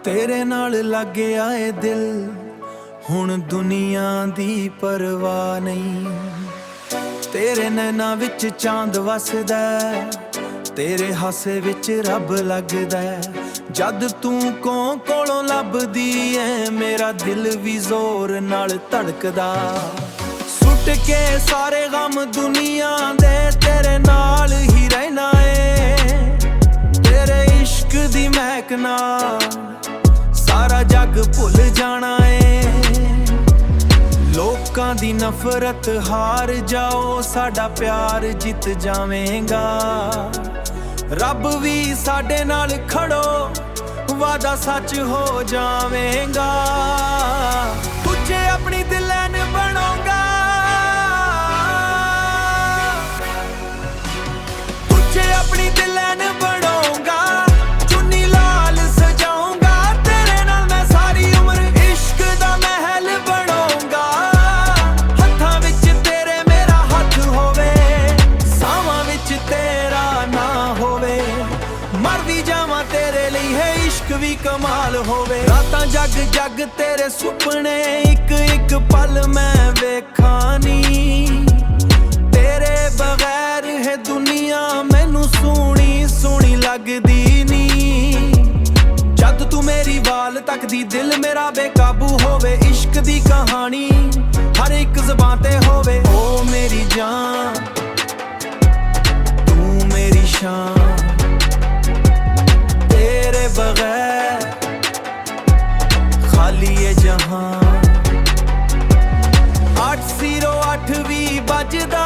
तेरे नाल लग गया ए दिल, हुण दुनिया दी परवाह नहीं। तेरे नैना विच चांद वसदा, तेरे हासे विच रब लगदा। जद तू कोलों लभदी ऐ, मेरा दिल भी जोर नाल धड़कदा। सुट के सारे गम दुनिया दे, तेरे नाल ही रहना है। तेरे इश्क दी महक नाल सारा जग भुल जाना है। लोकां दी नफरत हार जाओ, साडा प्यार जित जावेगा। रब भी साडे नाल खड़ो, वादा सच हो जावेगा। तुझे अपनी दिलैन बनूंगा, तुझे अपनी दिलैन बनूंगा। चुन्नी लाल सजाऊंगा, तेरे नाल मैं सारी उम्र इश्क दा महल बनूंगा। हत्थां विच तेरे मेरा हथ होवे, सावां विच तेरा ना होवे। मर भी जावां तेरे लिए है, इश्क भी कमाल होवे। रातां जग जग तेरे सुपने, एक एक पल मैं वेखानी। तेरे बगैर है दुनिया मैनू सोहनी सोहनी लगदी नी। जद तू मेरी वाल तकदी, दिल मेरा बेकाबू होवे। इश्क दी कहानी हर एक ज़बान ते होवे। ओ मेरी जान तू मेरी शान, तेरे बगैर खाली है जहां। 808 भी बजदा